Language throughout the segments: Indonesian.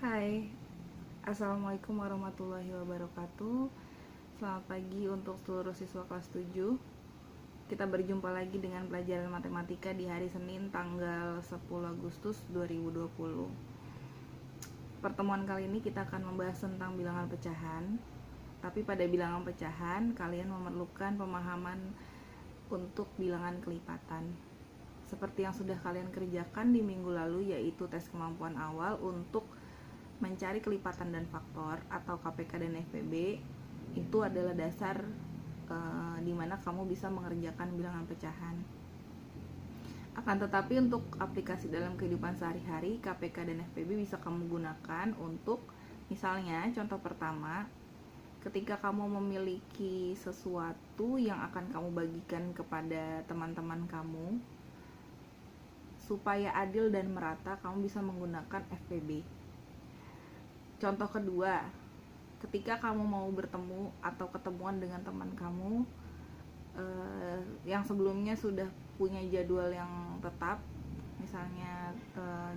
Hai, Assalamualaikum warahmatullahi wabarakatuh. Selamat pagi untuk seluruh siswa kelas 7. Kita berjumpa lagi dengan pelajaran matematika di hari Senin tanggal 10 Agustus 2020. Pertemuan kali ini kita akan membahas tentang bilangan pecahan. Tapi pada bilangan pecahan, kalian memerlukan pemahaman untuk bilangan kelipatan. Seperti yang sudah kalian kerjakan di minggu lalu, yaitu tes kemampuan awal untuk mencari kelipatan dan faktor atau KPK dan FPB. Itu adalah dasar di mana kamu bisa mengerjakan bilangan pecahan. Akan tetapi untuk aplikasi dalam kehidupan sehari-hari, KPK dan FPB bisa kamu gunakan untuk, misalnya contoh pertama, ketika kamu memiliki sesuatu yang akan kamu bagikan kepada teman-teman kamu, supaya adil dan merata, kamu bisa menggunakan FPB. Contoh kedua, ketika kamu mau bertemu atau ketemuan dengan teman kamu yang sebelumnya sudah punya jadwal yang tetap, misalnya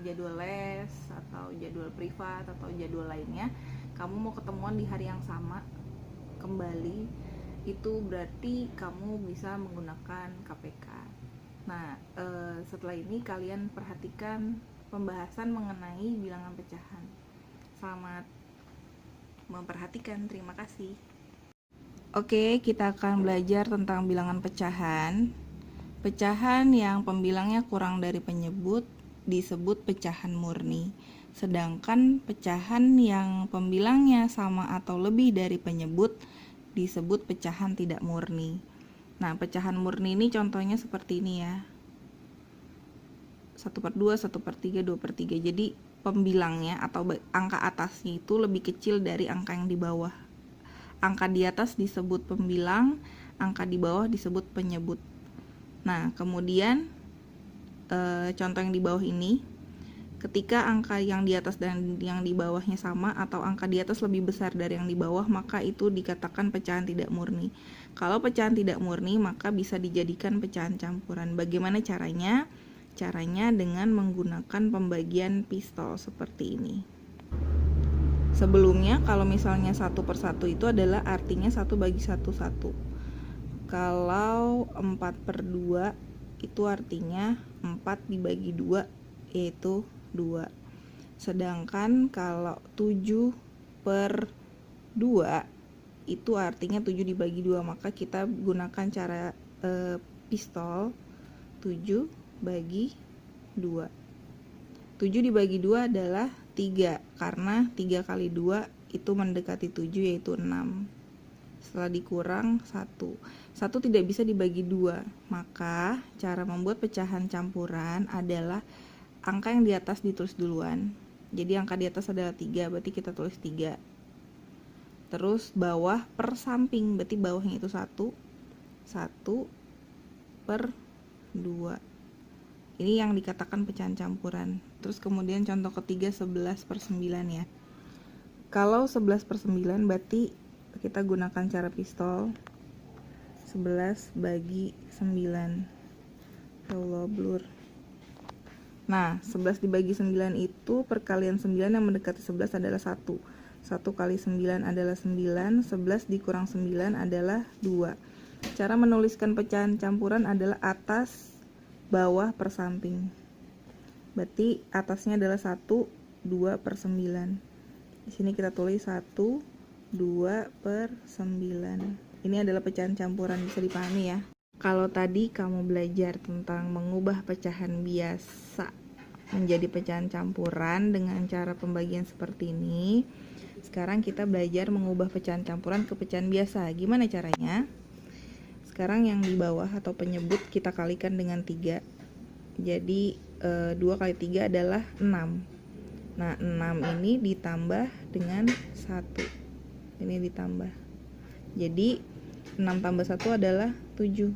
jadwal les atau jadwal privat atau jadwal lainnya, kamu mau ketemuan di hari yang sama kembali, itu berarti kamu bisa menggunakan KPK. Nah, setelah ini kalian perhatikan pembahasan mengenai bilangan pecahan. Selamat memperhatikan, terima kasih. Oke, kita akan belajar tentang bilangan pecahan. Pecahan yang pembilangnya kurang dari penyebut disebut pecahan murni. Sedangkan pecahan yang pembilangnya sama atau lebih dari penyebut disebut pecahan tidak murni. Nah, pecahan murni ini contohnya seperti ini ya. 1/2, 1/3, 2/3. Jadi pembilangnya atau angka atasnya itu lebih kecil dari angka yang di bawah. Angka di atas disebut pembilang, angka di bawah disebut penyebut. Nah, kemudian contoh yang di bawah ini, ketika angka yang di atas dan yang di bawahnya sama atau angka di atas lebih besar dari yang di bawah, maka itu dikatakan pecahan tidak murni. Kalau pecahan tidak murni, maka bisa dijadikan pecahan campuran. Bagaimana caranya? Caranya dengan menggunakan pembagian pistol seperti ini. Sebelumnya kalau misalnya 1/1 itu adalah artinya 1/1. Kalau 4/2 itu artinya 4 dibagi 2, yaitu 2. Sedangkan kalau 7/2 itu artinya 7 dibagi 2, maka kita gunakan cara pistol 7/2. 7 dibagi 2 adalah 3, karena 3 kali 2 itu mendekati 7, yaitu 6. Setelah dikurang 1 tidak bisa dibagi 2, maka cara membuat pecahan campuran adalah angka yang di atas ditulis duluan. Jadi angka di atas adalah 3, berarti kita tulis 3. Terus bawah per samping, berarti bawahnya itu 1/2. Ini yang dikatakan pecahan campuran. Terus kemudian contoh ketiga 11/9 ya. Kalau 11/9 berarti kita gunakan cara pistol 11/9. Allah blur. Nah, 11 dibagi 9 itu perkalian 9 yang mendekati 11 adalah 1. 1 kali 9 adalah 9, 11 dikurang 9 adalah 2. Cara menuliskan pecahan campuran adalah atas bawah per samping. Berarti atasnya adalah 1, 2/9. Di sini kita tulis 1, 2/9. Ini adalah pecahan campuran, bisa dipahami ya. Kalau tadi kamu belajar tentang mengubah pecahan biasa menjadi pecahan campuran dengan cara pembagian seperti ini, sekarang kita belajar mengubah pecahan campuran ke pecahan biasa. Gimana caranya? Sekarang yang di bawah atau penyebut kita kalikan dengan 3. Jadi 2 kali 3 adalah 6. Nah, 6 ini ditambah dengan 1. Ini ditambah. Jadi 6 tambah 1 adalah 7.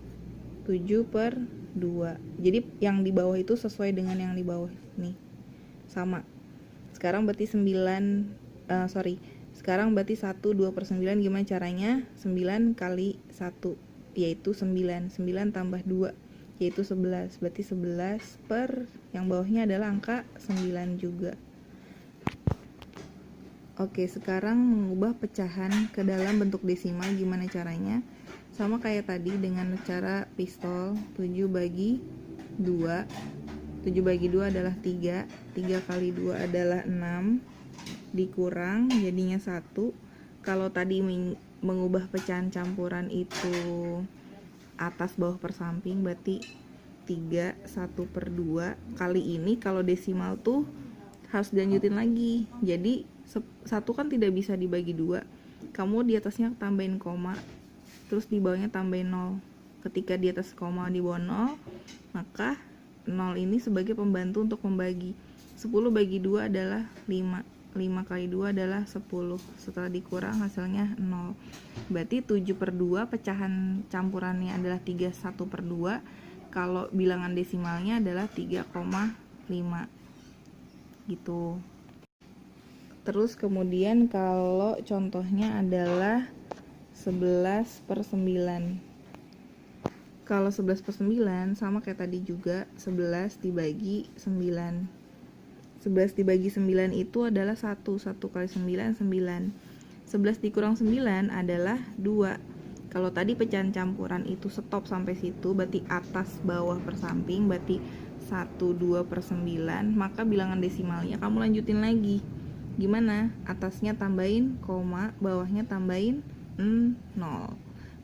7/2. Jadi yang di bawah itu sesuai dengan yang di bawah nih. Sama. Sekarang berarti 1, 2/9. Gimana caranya? 9 kali 1 yaitu 9. 9 tambah 2 yaitu 11. Berarti 11 per yang bawahnya adalah angka 9 juga. Oke, sekarang mengubah pecahan ke dalam bentuk desimal gimana caranya? Sama kayak tadi dengan cara pistol, 7 bagi 2. 7 bagi 2 adalah 3. 3 kali 2 adalah 6. Dikurang jadinya 1. Kalau tadi mengubah pecahan campuran itu atas bawah per samping, berarti 3, 1/2. Kali ini kalau desimal tuh harus dilanjutin lagi. Jadi 1 kan tidak bisa dibagi 2. Kamu di atasnya tambahin koma, terus di bawahnya tambahin 0. Ketika di atas koma di bawah 0, maka 0 ini sebagai pembantu untuk membagi. 10 bagi 2 adalah 5. 5 kali 2 adalah 10. Setelah dikurang hasilnya 0. Berarti 7/2 pecahan campurannya adalah 3 1/2. Kalau bilangan desimalnya adalah 3,5 gitu. Terus kemudian kalau contohnya adalah 11/9. Kalau 11/9 sama kayak tadi juga, 11 dibagi 9. 11 dibagi 9 itu adalah 1. 1 kali 9, 9. 11 dikurang 9 adalah 2. Kalau tadi pecahan campuran itu stop sampai situ, berarti atas bawah per samping, berarti 1, 2/9. Maka bilangan desimalnya kamu lanjutin lagi. Gimana? Atasnya tambahin koma, bawahnya tambahin 0.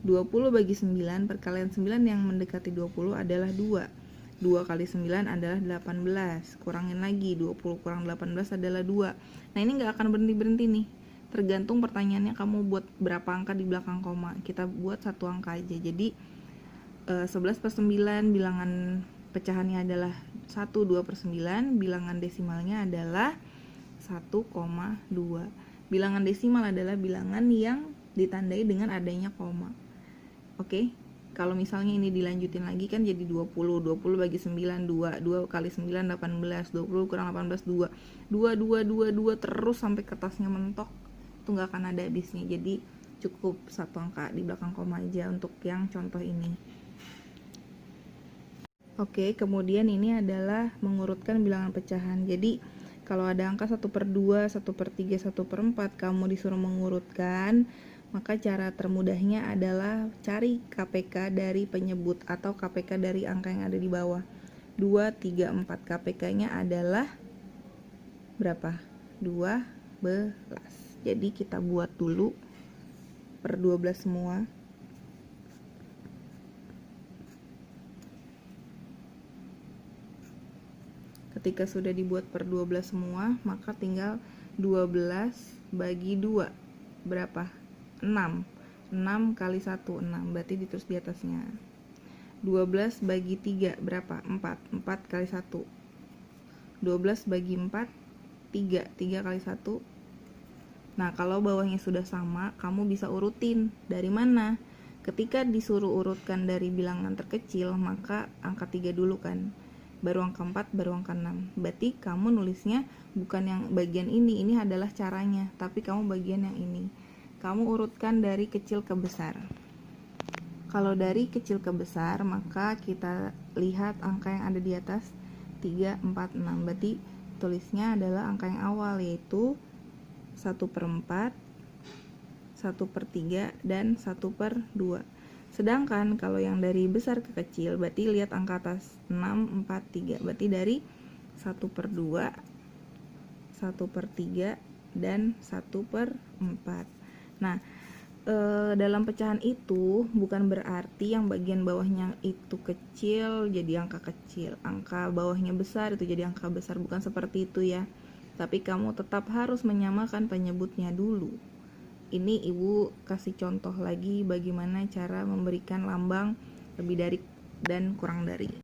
20 bagi 9, perkalian 9 yang mendekati 20 adalah 2. 2 kali 9 adalah 18. Kurangin lagi, 20 kurang 18 adalah 2. Nah, ini nggak akan berhenti-berhenti nih. Tergantung pertanyaannya kamu buat berapa angka di belakang koma. Kita buat satu angka aja. Jadi 11/9 bilangan pecahannya adalah 1, 2/9. Bilangan desimalnya adalah 1,2. Bilangan desimal adalah bilangan yang ditandai dengan adanya koma. Oke, kalau misalnya ini dilanjutin lagi kan jadi 20. 20 bagi 9, 2. 2 kali 9, 18. 20 kurang 18, 2. 2, 2, 2, 2 terus sampai kertasnya mentok. Itu nggak akan ada habisnya. Jadi cukup satu angka di belakang koma aja untuk yang contoh ini. Oke, kemudian ini adalah mengurutkan bilangan pecahan. Jadi kalau ada angka 1/2, 1/3, 1/4, kamu disuruh mengurutkan, maka cara termudahnya adalah cari KPK dari penyebut atau KPK dari angka yang ada di bawah. 2, 3, 4. KPK-nya adalah berapa? 12. Jadi kita buat dulu per 12 semua. Ketika sudah dibuat per 12 semua, maka tinggal 12 bagi 2. Berapa? 6. 6 kali 1, 6. Berarti ditulis di atasnya. 12 bagi 3, berapa? 4. 4 kali 1. 12 bagi 4, 3. 3 kali 1. Nah, kalau bawahnya sudah sama, kamu bisa urutin. Dari mana? Ketika disuruh urutkan dari bilangan terkecil, maka angka 3 dulu kan. Baru angka 4, baru angka 6. Berarti kamu nulisnya bukan yang bagian ini adalah caranya, tapi kamu bagian yang ini. Kamu urutkan dari kecil ke besar. Kalau dari kecil ke besar, maka kita lihat angka yang ada di atas 3, 4, 6. Berarti tulisnya adalah angka yang awal, yaitu 1/4, 1/3, dan 1/2. Sedangkan kalau yang dari besar ke kecil, berarti lihat angka atas 6, 4, 3. Berarti dari 1/2, 1/3, dan 1/4. Nah, dalam pecahan itu bukan berarti yang bagian bawahnya itu kecil jadi angka kecil, angka bawahnya besar itu jadi angka besar. Bukan seperti itu ya. Tapi kamu tetap harus menyamakan penyebutnya dulu. Ini ibu kasih contoh lagi bagaimana cara memberikan lambang lebih dari dan kurang dari.